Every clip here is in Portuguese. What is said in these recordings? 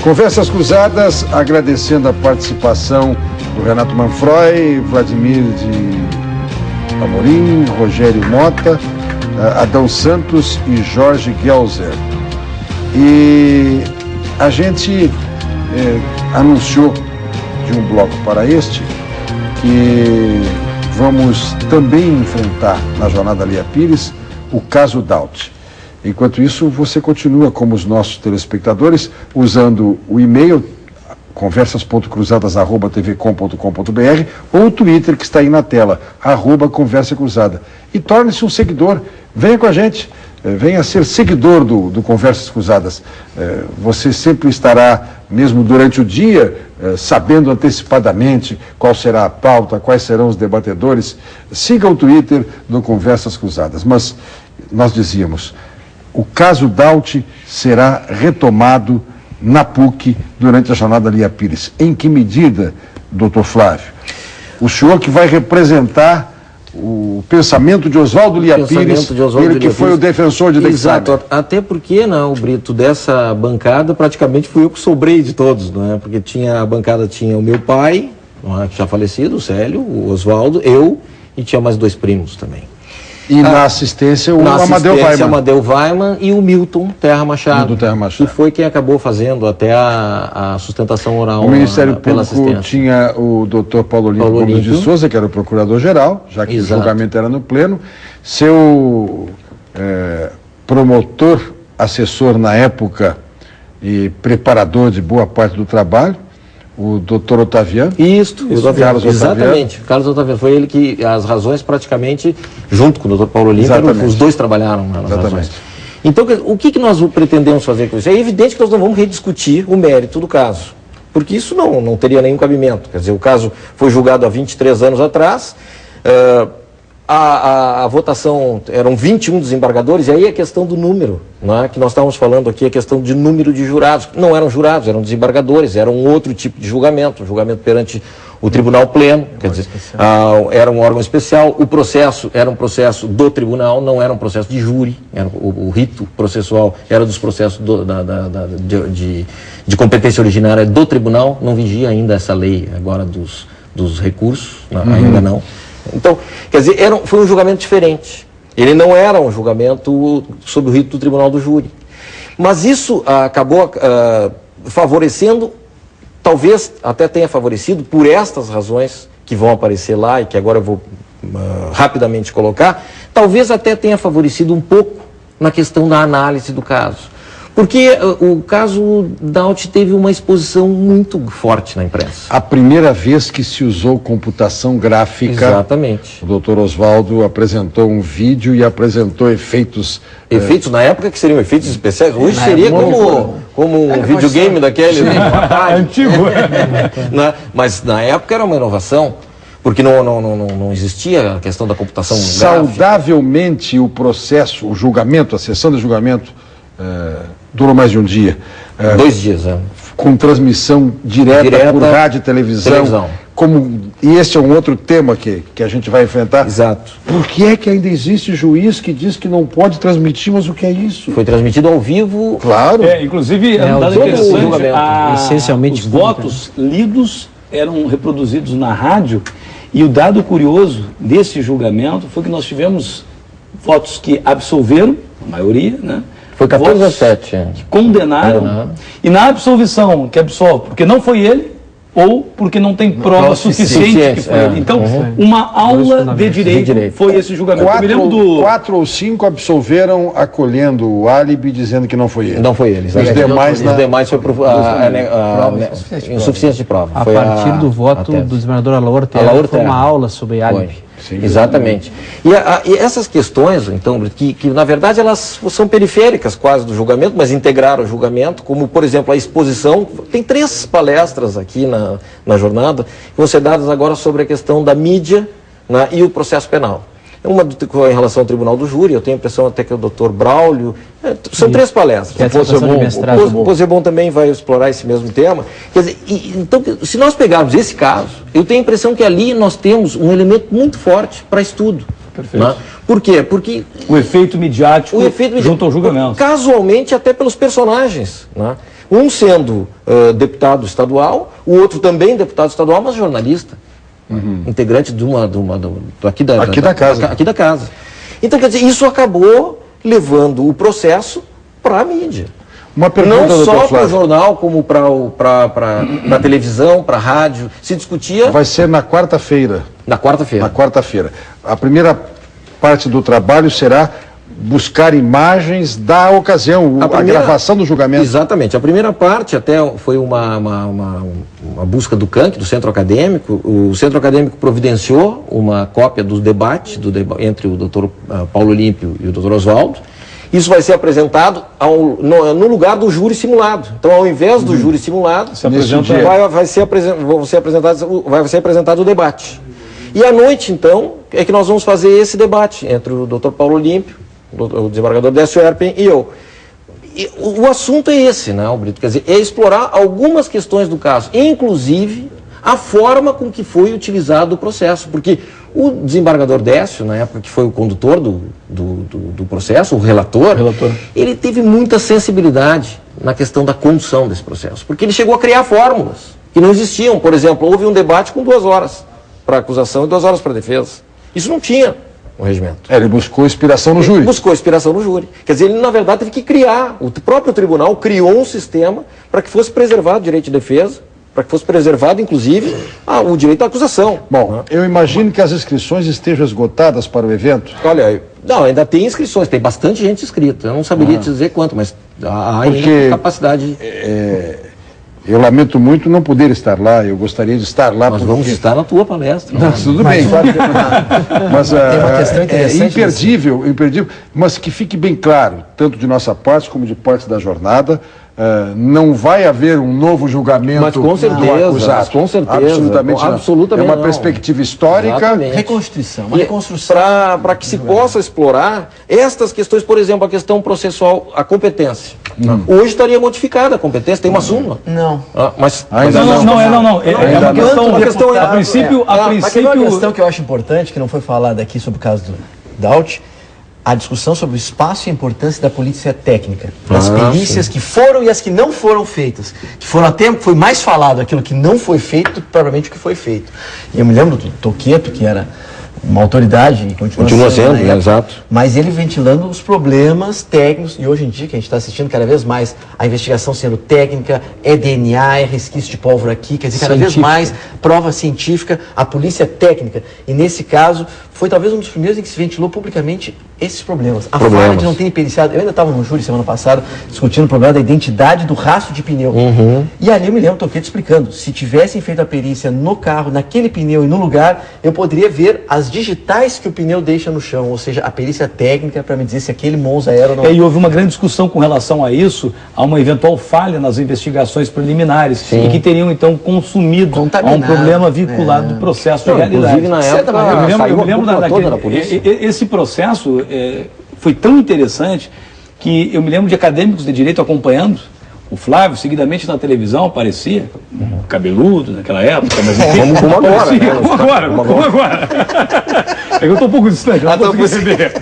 Conversas Cruzadas, agradecendo a participação do Renato Manfroy, Vladimir de Amorim, Rogério Mota, Adão Santos e Jorge Gelser. E a gente anunciou de um bloco para este que vamos também enfrentar na Jornada Lia Pires o caso Daut. Enquanto isso, você continua como os nossos telespectadores usando o e-mail conversas.cruzadas@tvcom.com.br ou o Twitter que está aí na tela, @Conversa Cruzada. E torne-se um seguidor. Venha com a gente. Venha ser seguidor do Conversas Cruzadas. Você sempre estará, mesmo durante o dia, sabendo antecipadamente qual será a pauta, quais serão os debatedores. Siga o Twitter do Conversas Cruzadas. Mas nós dizíamos, o caso Daut será retomado na PUC durante a Jornada Lia Pires. Em que medida, doutor Flávio? O senhor que vai representar o pensamento de Oswaldo Lia Pires, ele que foi o defensor de Dexter. Exato, até porque, não, Brito, dessa bancada praticamente fui eu que sobrei de todos, não é? Porque a bancada tinha o meu pai, não é, que já falecido, o Célio, o Oswaldo, eu, e tinha mais 2 primos também. E na assistência o Amadeu Weimann e o Milton Terra Machado, que foi quem acabou fazendo até a sustentação oral. O Ministério Público tinha o doutor Paulo Olímpio Gomes de Souza, que era o procurador-geral, já que o julgamento era no pleno. Seu promotor, assessor na época e preparador de boa parte do trabalho, o doutor Otaviano. Carlos exatamente. Carlos Otaviano. Foi ele que, as razões praticamente, junto com o doutor Paulo Olímpio, os dois trabalharam nas razões. Então, o que nós pretendemos fazer com isso? É evidente que nós não vamos rediscutir o mérito do caso, porque isso não teria nenhum cabimento. Quer dizer, o caso foi julgado há 23 anos atrás, a votação, eram 21 desembargadores, e aí a questão do número, não é? Que nós estávamos falando aqui, a questão de número de jurados. Não eram jurados, eram desembargadores, era um outro tipo de julgamento, perante o Tribunal Pleno, quer dizer, era um órgão especial. O processo era um processo do tribunal, não era um processo de júri, o rito processual era dos processos de competência originária do tribunal, não vigia ainda essa lei agora dos recursos, ainda não. Então, quer dizer, foi um julgamento diferente. Ele não era um julgamento sob o rito do tribunal do júri. Mas isso acabou favorecendo, talvez até tenha favorecido, por estas razões que vão aparecer lá e que agora eu vou rapidamente colocar, talvez até tenha favorecido um pouco na questão da análise do caso. Porque o caso Daut teve uma exposição muito forte na imprensa. A primeira vez que se usou computação gráfica. Exatamente. O doutor Oswaldo apresentou um vídeo e apresentou efeitos. Efeitos na época que seriam efeitos especiais. Hoje seria como um videogame daquele. Antigo. Mas na época era uma inovação. Porque não existia a questão da computação gráfica. Saudavelmente o processo, o julgamento, a sessão de julgamento. Durou mais de um dia. 2 dias, com transmissão direta por rádio e televisão. E este é um outro tema que a gente vai enfrentar. Exato. Por que é que ainda existe juiz que diz que não pode transmitir, mas o que é isso? Foi transmitido ao vivo. Claro. Inclusive, essencialmente, os votos lidos eram reproduzidos na rádio, e o dado curioso desse julgamento foi que nós tivemos votos que absolveram, a maioria, né? Foi 14 a 7. Que condenaram. E na absolvição, que absolve, porque não foi ele, ou porque não tem prova suficiente que foi ele. Então, uma aula de direito foi esse julgamento. 4 ou 5 absolveram acolhendo o álibi, dizendo que não foi ele. Não foi ele. Os demais foi insuficiência de prova. A partir do voto do desembargador Alaor Terra, foi uma aula sobre álibi. Sim, exatamente. E essas questões, então, que na verdade elas são periféricas quase do julgamento, mas integraram o julgamento, como por exemplo a exposição. Tem 3 palestras aqui na jornada que vão ser dadas agora sobre a questão da mídia, né, e o processo penal. Uma em relação ao Tribunal do Júri, eu tenho a impressão até que o Dr. Braulio... São 3 palestras. O Posebon também vai explorar esse mesmo tema. Quer dizer, então, se nós pegarmos esse caso, eu tenho a impressão que ali nós temos um elemento muito forte para estudo. Perfeito. Né? Por quê? Porque... O efeito midiático junto ao julgamento. Casualmente, até pelos personagens. Né? Um sendo deputado estadual, o outro também deputado estadual, mas jornalista. Integrante aqui da casa. Então, quer dizer, isso acabou levando o processo para a mídia. Uma pergunta, não só para o Flávio. jornal, como para a televisão, para a rádio. Se discutia... Vai ser na quarta-feira. Na quarta-feira. Na quarta-feira. A primeira parte do trabalho será buscar imagens da ocasião, a gravação do julgamento. Exatamente. A primeira parte até foi uma busca do CANC, do Centro Acadêmico. O Centro Acadêmico providenciou uma cópia do debate entre o Dr. Paulo Olímpio e o Dr. Oswaldo. Isso vai ser apresentado no lugar do júri simulado. Então, ao invés do júri simulado, vai ser apresentado o debate. E à noite, então, é que nós vamos fazer esse debate entre o Dr. Paulo Olímpio, o desembargador Décio Erpen e eu. E o assunto é esse, né, Brito? Quer dizer, é explorar algumas questões do caso, inclusive a forma com que foi utilizado o processo. Porque o desembargador Décio, na época que foi o condutor do processo, o relator, ele teve muita sensibilidade na questão da condução desse processo. Porque ele chegou a criar fórmulas que não existiam. Por exemplo, houve um debate com 2 horas para a acusação e 2 horas para a defesa. Isso não tinha no regimento. Ele buscou inspiração no júri. Buscou inspiração no júri. Quer dizer, ele na verdade teve que criar, o próprio tribunal criou um sistema para que fosse preservado o direito de defesa, para que fosse preservado, inclusive, o direito à acusação. Bom, eu imagino que as inscrições estejam esgotadas para o evento. Olha, não, ainda tem inscrições, tem bastante gente inscrita. Eu não saberia te dizer quanto, mas há ainda capacidade. Eu lamento muito não poder estar lá, eu gostaria de estar lá. Nós vamos estar na tua palestra. Não, tudo bem. Mas tem uma questão interessante. Imperdível, mas que fique bem claro, tanto de nossa parte como de parte da jornada, não vai haver um novo julgamento mas com certeza, do acusado. Com certeza. Absolutamente não. Absolutamente é uma perspectiva histórica. Exatamente. Reconstrução, uma reconstrução. Para que se possa explorar estas questões, por exemplo, a questão processual, a competência. Hoje estaria modificada a competência, tem uma súmula. Não. Mas ainda não. É uma questão, a princípio... Mas tem uma questão que eu acho importante, que não foi falada aqui sobre o caso do Daut, a discussão sobre o espaço e a importância da polícia técnica, das perícias que foram e as que não foram feitas, que foram até, foi mais falado aquilo que não foi feito do que provavelmente o que foi feito. E eu me lembro do Toqueto, que era uma autoridade e continua sendo, né? Exato. Mas ele ventilando os problemas técnicos, e hoje em dia que a gente está assistindo cada vez mais a investigação sendo técnica, é DNA, é resquício de pólvora aqui, quer dizer, cada vez mais prova científica, a polícia técnica. E nesse caso, foi talvez um dos primeiros em que se ventilou publicamente esses problemas. A falha de não ter periciado. Eu ainda estava no júri semana passada discutindo o problema da identidade do rastro de pneu. E ali eu me lembro, Toqueto explicando, se tivessem feito a perícia no carro, naquele pneu e no lugar, eu poderia ver as digitais que o pneu deixa no chão, ou seja, a perícia técnica para me dizer se aquele Monza era ou não. E houve uma grande discussão com relação a isso, a uma eventual falha nas investigações preliminares, e que teriam então consumido a um problema vinculado do processo de realidade. Inclusive na época, eu me lembro esse processo foi tão interessante que eu me lembro de acadêmicos de direito acompanhando. O Flávio, seguidamente na televisão, aparecia, cabeludo naquela época. Mas como agora? É que eu estou um pouco distante, não consigo perceber.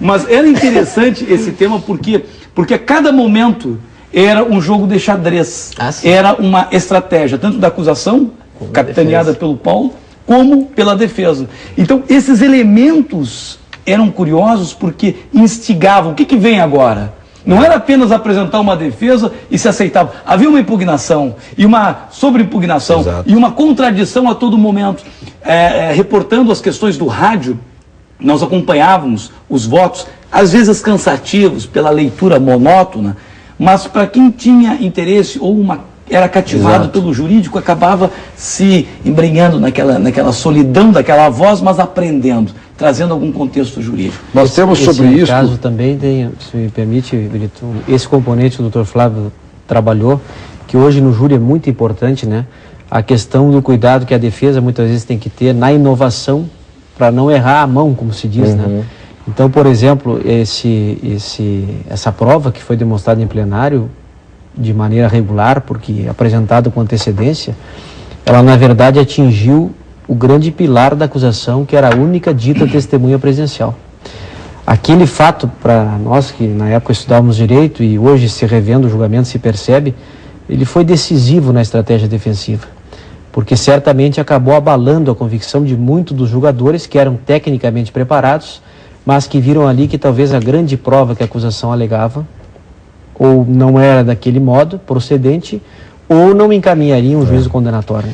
Mas era interessante esse tema porque a cada momento era um jogo de xadrez. Era uma estratégia, tanto da acusação, capitaneada pelo Paulo, como pela defesa. Então, esses elementos eram curiosos porque instigavam. O que vem agora? Não era apenas apresentar uma defesa e se aceitava. Havia uma impugnação e uma sobreimpugnação e uma contradição a todo momento. Reportando as questões do rádio, nós acompanhávamos os votos, às vezes cansativos pela leitura monótona, mas para quem tinha interesse ou era cativado pelo jurídico, acabava se embrenhando naquela solidão daquela voz, mas aprendendo, trazendo algum contexto jurídico. Nós temos sobre isso... Nesse caso também tem, se me permite, Brito, esse componente que o Dr. Flávio trabalhou, que hoje no júri é muito importante, né? A questão do cuidado que a defesa muitas vezes tem que ter na inovação, para não errar a mão, como se diz, né? Então, por exemplo, essa prova que foi demonstrada em plenário, de maneira regular, porque apresentada com antecedência, ela na verdade atingiu o grande pilar da acusação, que era a única dita testemunha presencial. Aquele fato, para nós que na época estudávamos direito e hoje se revendo o julgamento se percebe, ele foi decisivo na estratégia defensiva, porque certamente acabou abalando a convicção de muitos dos jogadores que eram tecnicamente preparados, mas que viram ali que talvez a grande prova que a acusação alegava ou não era daquele modo procedente, ou não encaminharia um juízo condenatório.